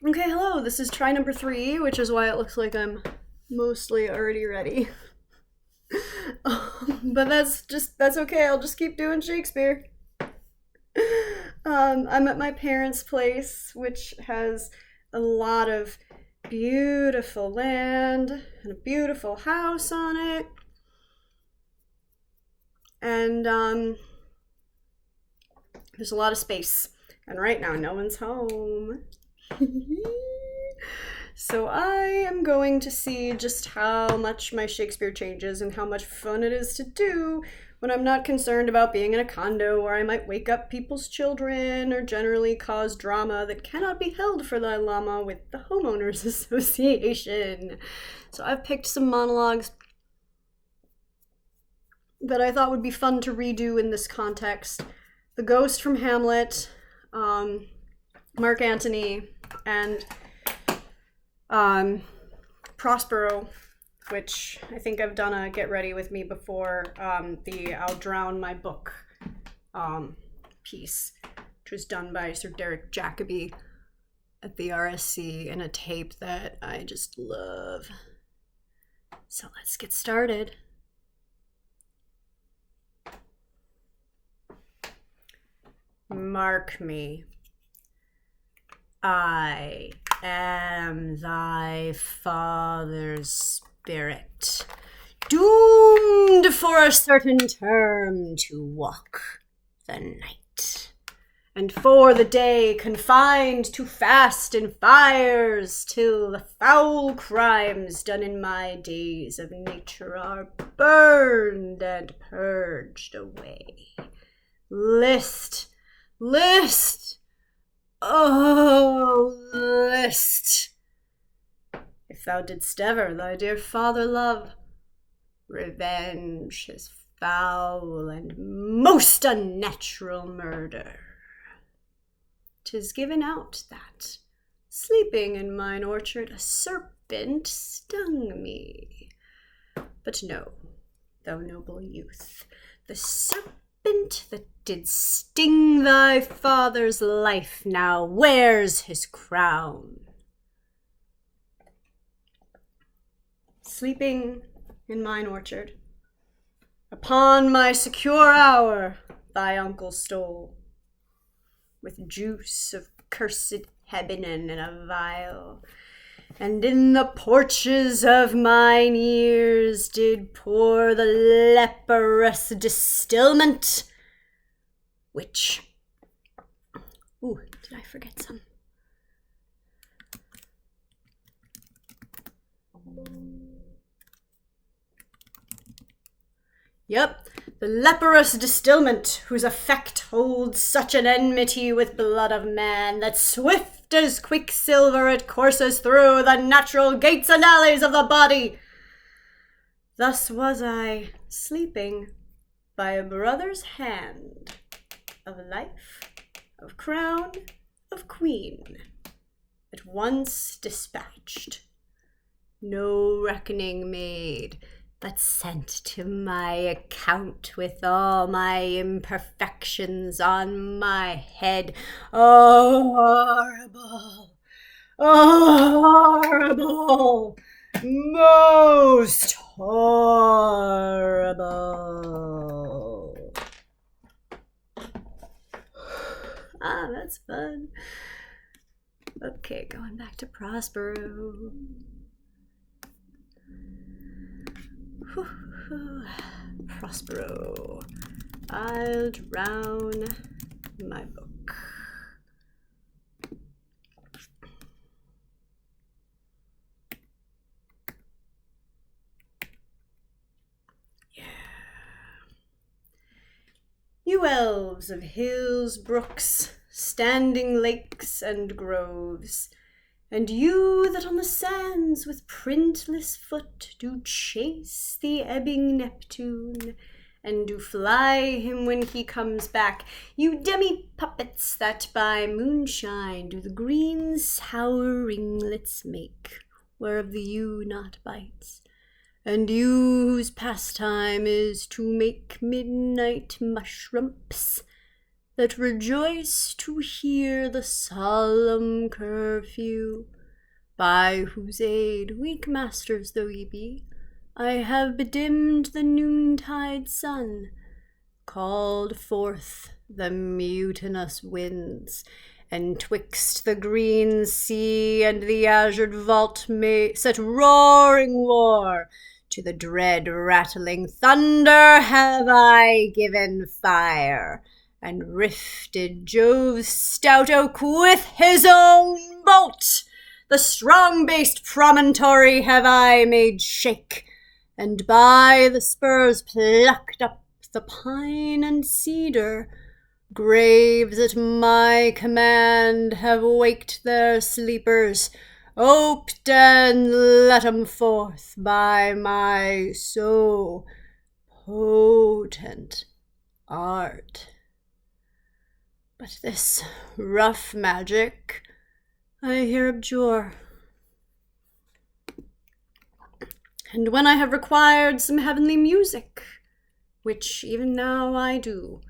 Okay, hello, this is try number 3, which is why it looks like I'm mostly already ready. But that's okay, I'll just keep doing Shakespeare. I'm at my parents' place, which has a lot of beautiful land and a beautiful house on it. And there's a lot of space. And right now, no one's home. So I am going to see just how much my Shakespeare changes and how much fun it is to do when I'm not concerned about being in a condo where I might wake up people's children or generally cause drama that cannot be held for the llama with the homeowners association. So I've picked some monologues that I thought would be fun to redo in this context. The Ghost from Hamlet, Mark Antony, and Prospero, which I think I've done a Get Ready With Me before, the I'll Drown My Book piece, which was done by Sir Derek Jacobi at the RSC in a tape that I just love. So let's get started. Mark me. I am thy father's spirit, doomed for a certain term to walk the night, and for the day confined to fast and fires, till the foul crimes done in my days of nature are burned and purged away. List, oh, list! If thou didst ever thy dear father love, revenge his foul and most unnatural murder. 'Tis given out that, sleeping in mine orchard, a serpent stung me. But no, thou noble youth, the serpent that did sting thy father's life now wears his crown. Sleeping in mine orchard, upon my secure hour thy uncle stole, with juice of cursed Hebenon in a vial, and in the porches of mine ears did pour the leprous distilment, which, did I forget some? Yep, the leprous distilment, whose effect holds such an enmity with blood of man that swift as quicksilver it courses through the natural gates and alleys of the body. Thus was I sleeping by a brother's hand, of life, of crown, of queen, at once dispatched, no reckoning made, but sent to my account with all my imperfections on my head. Oh, horrible! Oh, horrible! Most horrible! That's fun. Okay, going back to Prospero. Prospero. I'll drown my book. Yeah. You elves of hills, brooks, standing lakes and groves, and you that on the sands with printless foot do chase the ebbing Neptune, and do fly him when he comes back, you demi-puppets that by moonshine do the green sour ringlets make, whereof the ewe not bites, and you whose pastime is to make midnight mushrumps, that rejoice to hear the solemn curfew, by whose aid, weak masters though ye be, I have bedimmed the noontide sun, called forth the mutinous winds, and twixt the green sea and the azured vault set roaring war. To the dread rattling thunder have I given fire, and rifted Jove's stout oak with his own bolt. The strong-based promontory have I made shake, and by the spurs plucked up the pine and cedar. Graves at my command have waked their sleepers, oped and let 'em forth by my so potent art. But this rough magic I here abjure, and when I have required some heavenly music, which even now I do,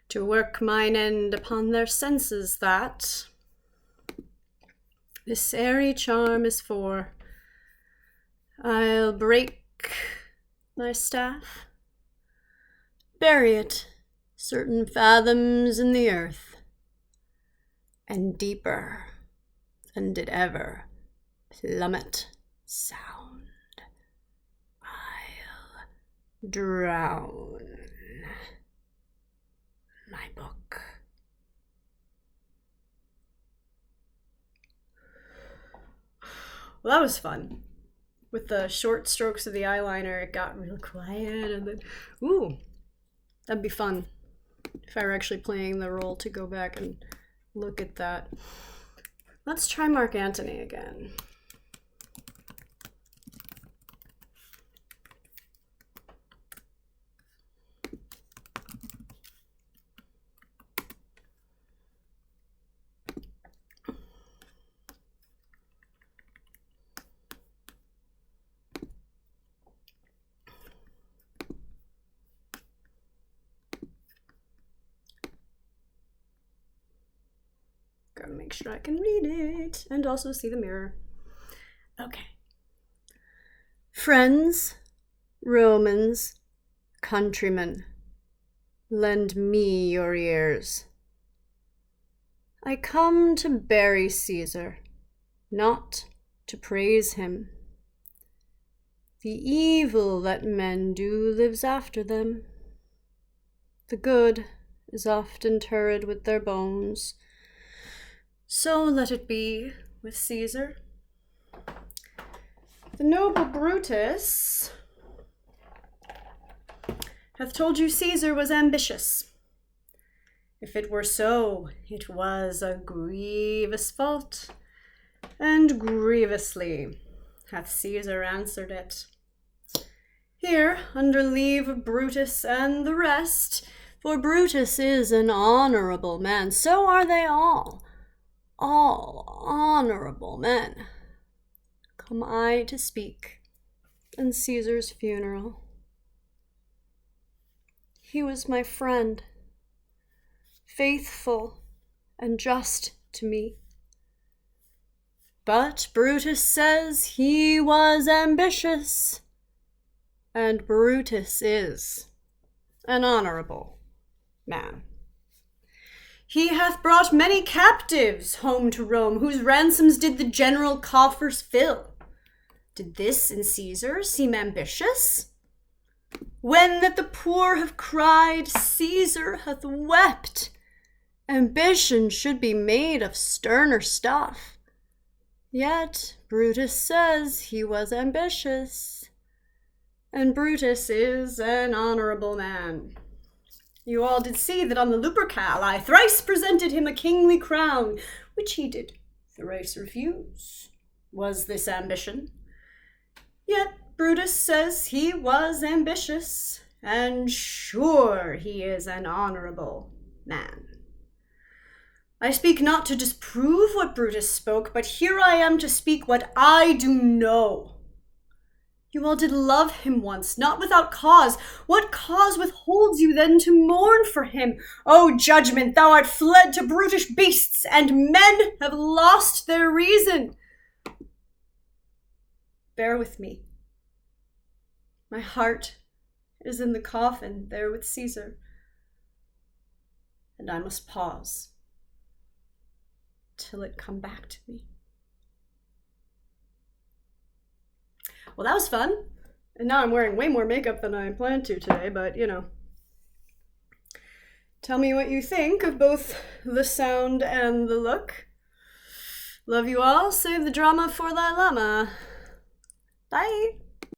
to work mine end upon their senses, that this airy charm is for, I'll break my staff, bury it certain fathoms in the earth, and deeper than did ever plummet sound, I'll drown my book. Well, that was fun. With the short strokes of the eyeliner, it got real quiet, and then, ooh, that'd be fun if I were actually playing the role to go back and look at that. Let's try Mark Antony again. Gotta make sure I can read it and also see the mirror. Okay. Friends, Romans, countrymen, lend me your ears. I come to bury Caesar, not to praise him. The evil that men do lives after them. The good is oft interred with their bones. So let it be with Caesar. The noble Brutus hath told you Caesar was ambitious. If it were so, it was a grievous fault, and grievously hath Caesar answered it. Here, under leave of Brutus and the rest, for Brutus is an honorable man, so are they all honorable men, come I to speak in Caesar's funeral. He was my friend, faithful and just to me. But Brutus says he was ambitious, and Brutus is an honorable man. He hath brought many captives home to Rome, whose ransoms did the general coffers fill. Did this in Caesar seem ambitious? When that the poor have cried, Caesar hath wept. Ambition should be made of sterner stuff. Yet Brutus says he was ambitious, and Brutus is an honorable man. You all did see that on the Lupercal I thrice presented him a kingly crown, which he did thrice refuse. Was this ambition? Yet Brutus says he was ambitious, and sure he is an honorable man. I speak not to disprove what Brutus spoke, but here I am to speak what I do know. You all did love him once, not without cause. What cause withholds you then to mourn for him? O judgment, thou art fled to brutish beasts, and men have lost their reason. Bear with me. My heart is in the coffin there with Caesar, and I must pause till it come back to me. Well, that was fun. And now I'm wearing way more makeup than I planned to today, but you know. Tell me what you think of both the sound and the look. Love you all. Save the drama for thy llama. Bye.